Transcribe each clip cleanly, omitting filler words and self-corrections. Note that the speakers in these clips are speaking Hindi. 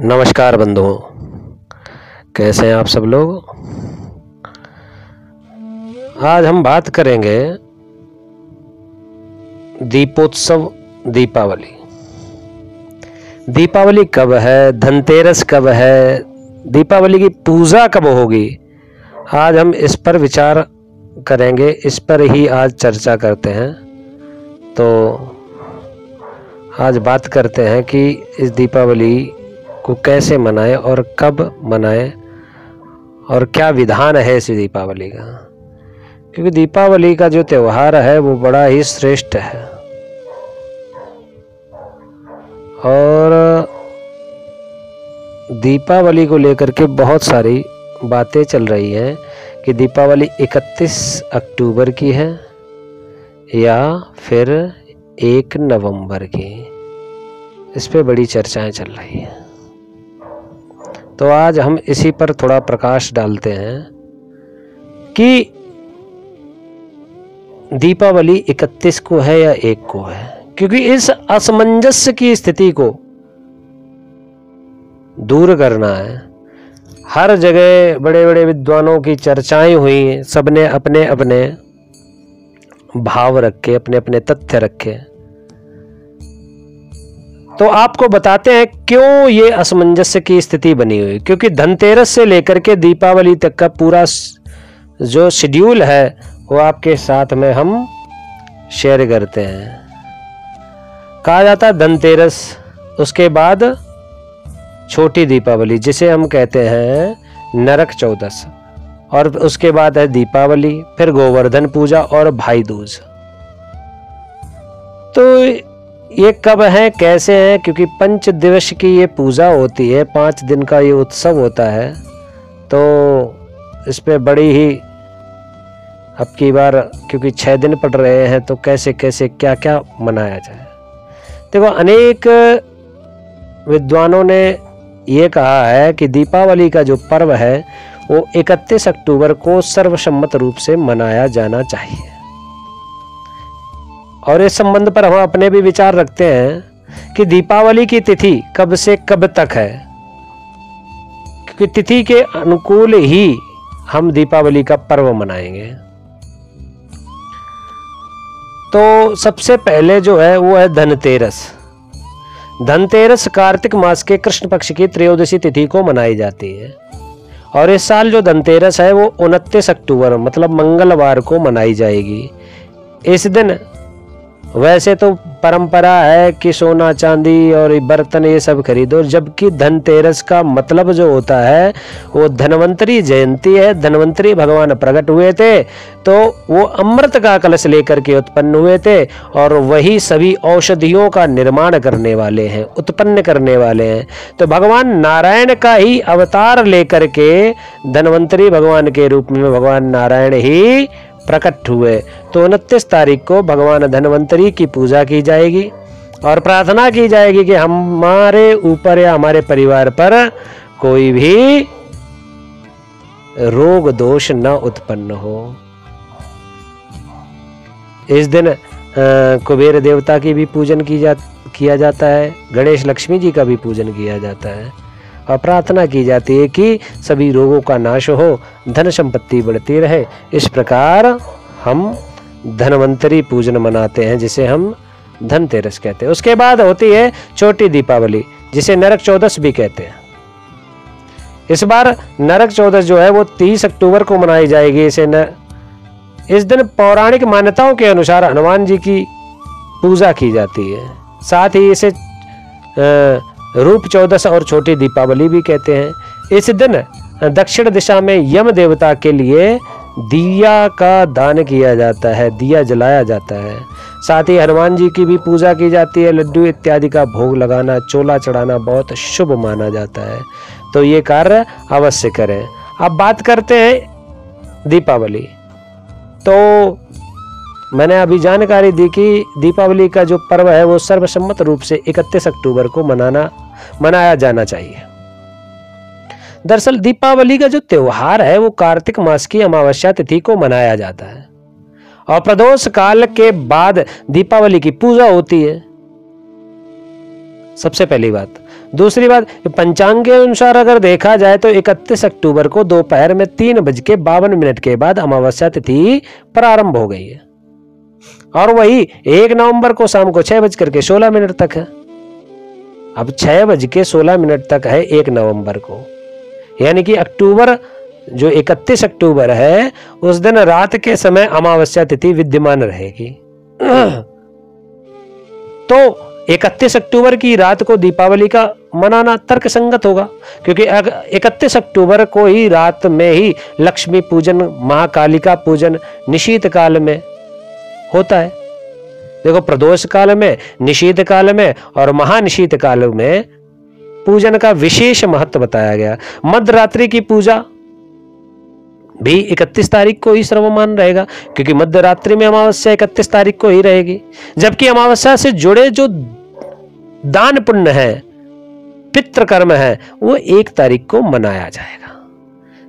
नमस्कार बंधुओं, कैसे हैं आप सब लोग। आज हम बात करेंगे दीपोत्सव। दीपावली दीपावली कब है, धनतेरस कब है, दीपावली की पूजा कब होगी। आज हम इस पर विचार करेंगे, इस पर ही आज चर्चा करते हैं। तो आज बात करते हैं कि इस दीपावली को कैसे मनाएं और कब मनाएं और क्या विधान है इस दीपावली का। क्योंकि दीपावली का जो त्योहार है वो बड़ा ही श्रेष्ठ है और दीपावली को लेकर के बहुत सारी बातें चल रही हैं कि दीपावली 31 अक्टूबर की है या फिर 1 नवंबर की। इस पे बड़ी चर्चाएं चल रही हैं। तो आज हम इसी पर थोड़ा प्रकाश डालते हैं कि दीपावली 31 को है या 1 को है। क्योंकि इस असमंजस्य की स्थिति को दूर करना है। हर जगह बड़े बड़े विद्वानों की चर्चाएं हुई, सबने अपने अपने भाव रखे, अपने अपने तथ्य रखे। तो आपको बताते हैं क्यों ये असमंजस्य की स्थिति बनी हुई। क्योंकि धनतेरस से लेकर के दीपावली तक का पूरा जो शेड्यूल है वो आपके साथ में हम शेयर करते हैं। कहा जाता है धनतेरस, उसके बाद छोटी दीपावली जिसे हम कहते हैं नरक चौदस, और उसके बाद है दीपावली, फिर गोवर्धन पूजा और भाई दूज। तो ये कब है, कैसे है? क्योंकि 5 दिवस की ये पूजा होती है, 5 दिन का ये उत्सव होता है। तो इस पे बड़ी ही अब की बार क्योंकि 6 दिन पड़ रहे हैं तो कैसे कैसे क्या क्या मनाया जाए। देखो, अनेक विद्वानों ने ये कहा है कि दीपावली का जो पर्व है वो 31 अक्टूबर को सर्वसम्मत रूप से मनाया जाना चाहिए। और इस संबंध पर हम अपने भी विचार रखते हैं कि दीपावली की तिथि कब से कब तक है। क्योंकि तिथि के अनुकूल ही हम दीपावली का पर्व मनाएंगे। तो सबसे पहले जो है वो है धनतेरस। धनतेरस कार्तिक मास के कृष्ण पक्ष की त्रयोदशी तिथि को मनाई जाती है। और इस साल जो धनतेरस है वो 29 अक्टूबर मतलब मंगलवार को मनाई जाएगी। इस दिन वैसे तो परंपरा है कि सोना चांदी और बर्तन ये सब खरीदो, जबकि धनतेरस का मतलब जो होता है वो धनवंतरी जयंती है। धनवंतरी भगवान प्रकट हुए थे तो वो अमृत का कलश लेकर के उत्पन्न हुए थे और वही सभी औषधियों का निर्माण करने वाले हैं, उत्पन्न करने वाले हैं। तो भगवान नारायण का ही अवतार लेकर के धनवंतरी भगवान के रूप में भगवान नारायण ही प्रकट हुए। तो 29 तारीख को भगवान धनवंतरी की पूजा की जाएगी और प्रार्थना की जाएगी कि हमारे ऊपर या हमारे परिवार पर कोई भी रोग दोष न उत्पन्न हो। इस दिन कुबेर देवता की भी पूजन किया जाता है, गणेश लक्ष्मी जी का भी पूजन किया जाता है और प्रार्थना की जाती है कि सभी रोगों का नाश हो, धन संपत्ति बढ़ती रहे। इस प्रकार हम धनवंतरी पूजन मनाते हैं जिसे हम धनतेरस कहते हैं। उसके बाद होती है छोटी दीपावली जिसे नरक चौदस भी कहते हैं। इस बार नरक चौदस जो है वो 30 अक्टूबर को मनाई जाएगी। इस दिन पौराणिक मान्यताओं के अनुसार हनुमान जी की पूजा की जाती है। साथ ही इसे रूप चौदस और छोटी दीपावली भी कहते हैं। इस दिन दक्षिण दिशा में यम देवता के लिए दिया का दान किया जाता है, दिया जलाया जाता है। साथ ही हनुमान जी की भी पूजा की जाती है। लड्डू इत्यादि का भोग लगाना, चोला चढ़ाना बहुत शुभ माना जाता है। तो ये कार्य अवश्य करें। अब बात करते हैं दीपावली। तो मैंने अभी जानकारी दी कि दीपावली का जो पर्व है वो सर्वसम्मत रूप से 31 अक्टूबर को मनाया जाना चाहिए। दरअसल दीपावली का जो त्योहार है वो कार्तिक मास की अमावस्या तिथि को मनाया जाता है और प्रदोष काल के बाद दीपावली की पूजा होती है। सबसे पहली बात दूसरी बात, पंचांग के अनुसार अगर देखा जाए तो 31 अक्टूबर को दोपहर में 3:52 के बाद अमावस्या तिथि प्रारंभ हो गई है और वही 1 नवंबर को शाम को 6:16 तक है। अब 6:16 तक है 1 नवंबर को, यानी कि अक्टूबर जो 31 अक्टूबर है उस दिन रात के समय अमावस्या तिथि विद्यमान रहेगी। तो 31 अक्टूबर की रात को दीपावली का मनाना तर्कसंगत होगा, क्योंकि 31 अक्टूबर को ही रात में ही लक्ष्मी पूजन, महाकालिका पूजन निशीत काल में होता है। देखो, प्रदोष काल में, निशीत काल में और महानिशीत काल में पूजन का विशेष महत्व बताया गया। मध्य रात्रि की पूजा भी 31 तारीख को ही सर्वमान्य रहेगा, क्योंकि मध्य रात्रि में अमावस्या 31 तारीख को ही रहेगी। जबकि अमावस्या से जुड़े जो दान पुण्य है, पितृकर्म है, वो 1 तारीख को मनाया जाएगा।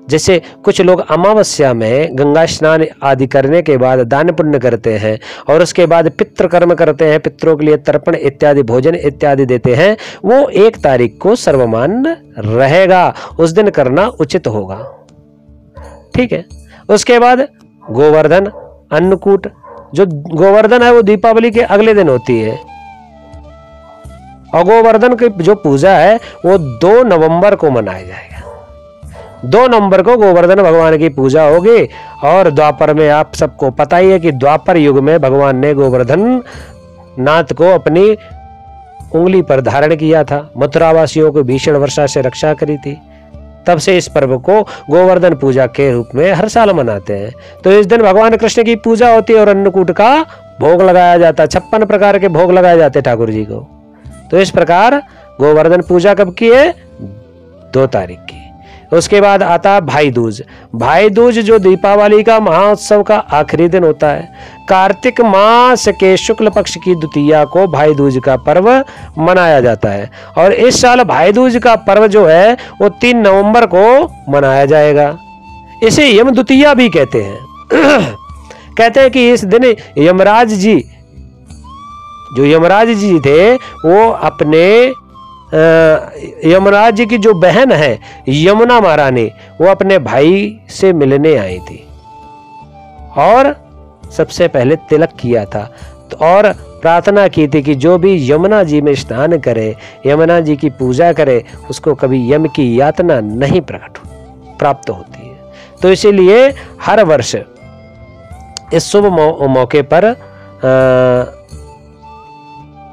जैसे कुछ लोग अमावस्या में गंगा स्नान आदि करने के बाद दान पुण्य करते हैं और उसके बाद पितृकर्म करते हैं, पितरों के लिए तर्पण इत्यादि भोजन इत्यादि देते हैं, वो 1 तारीख को सर्वमान्य रहेगा, उस दिन करना उचित होगा। ठीक है। उसके बाद गोवर्धन, अन्नकूट। जो गोवर्धन है वो दीपावली के अगले दिन होती है और गोवर्धन की जो पूजा है वो 2 नवंबर को मनाया जाएगा। 2 नवंबर को गोवर्धन भगवान की पूजा होगी। और द्वापर में आप सबको पता ही है कि द्वापर युग में भगवान ने गोवर्धन नाथ को अपनी उंगली पर धारण किया था, मथुरावासियों को भीषण वर्षा से रक्षा करी थी। तब से इस पर्व को गोवर्धन पूजा के रूप में हर साल मनाते हैं। तो इस दिन भगवान कृष्ण की पूजा होती है और अन्नकूट का भोग लगाया जाता है। 56 प्रकार के भोग लगाए जाते हैं ठाकुर जी को। तो इस प्रकार गोवर्धन पूजा कब की है? 2 तारीख की। उसके बाद आता है भाई दूज। भाई दूज जो दीपावली का महाउत्सव का आखिरी दिन होता है। कार्तिक मास के शुक्ल पक्ष की द्वितीया को भाई दूज का पर्व मनाया जाता है और इस साल भाई दूज का पर्व जो है वो 3 नवंबर को मनाया जाएगा। इसे यम द्वितीया भी कहते हैं। कहते हैं कि इस दिन यमराज जी, जो यमराज जी थे, वो अपने यमराज जी की जो बहन है यमुना महारानी, वो अपने भाई से मिलने आई थी और सबसे पहले तिलक किया था और प्रार्थना की थी कि जो भी यमुना जी में स्नान करे, यमुना जी की पूजा करे, उसको कभी यम की यातना नहीं प्राप्त होती है। तो इसीलिए हर वर्ष इस शुभ मौके पर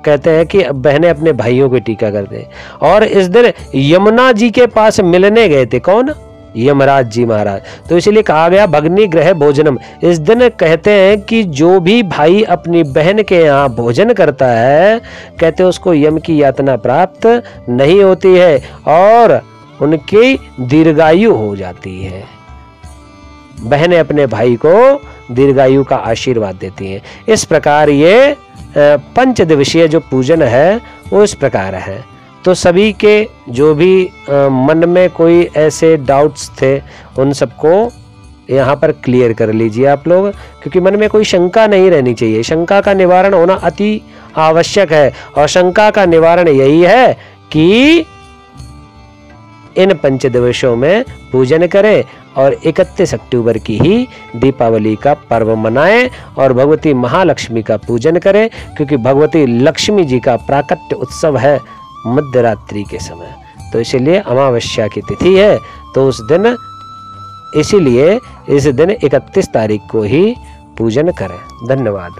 कहते हैं कि बहनें अपने भाइयों को टीका करते हैं। और इस दिन यमुना जी के पास मिलने गए थे कौन? यमराज जी महाराज। तो इसलिए कहा गया भगनी ग्रह भोजनम। इस दिन कहते हैं कि जो भी भाई अपनी बहन के यहाँ भोजन करता है, कहते हैं उसको यम की यातना प्राप्त नहीं होती है और उनकी दीर्घायु हो जाती है। बहनें अपने भाई को दीर्घायु का आशीर्वाद देती हैं। इस प्रकार ये 5 दिवसीय जो पूजन है वो इस प्रकार है। तो सभी के जो भी मन में कोई ऐसे डाउट्स थे उन सबको यहाँ पर क्लियर कर लीजिए आप लोग, क्योंकि मन में कोई शंका नहीं रहनी चाहिए। शंका का निवारण होना अति आवश्यक है और शंका का निवारण यही है कि इन 5 दिवसों में पूजन करें और 31 अक्टूबर की ही दीपावली का पर्व मनाएं और भगवती महालक्ष्मी का पूजन करें, क्योंकि भगवती लक्ष्मी जी का प्राकट्य उत्सव है मध्यरात्रि के समय। तो इसीलिए अमावस्या की तिथि है, तो उस दिन इसीलिए इस दिन 31 तारीख को ही पूजन करें। धन्यवाद।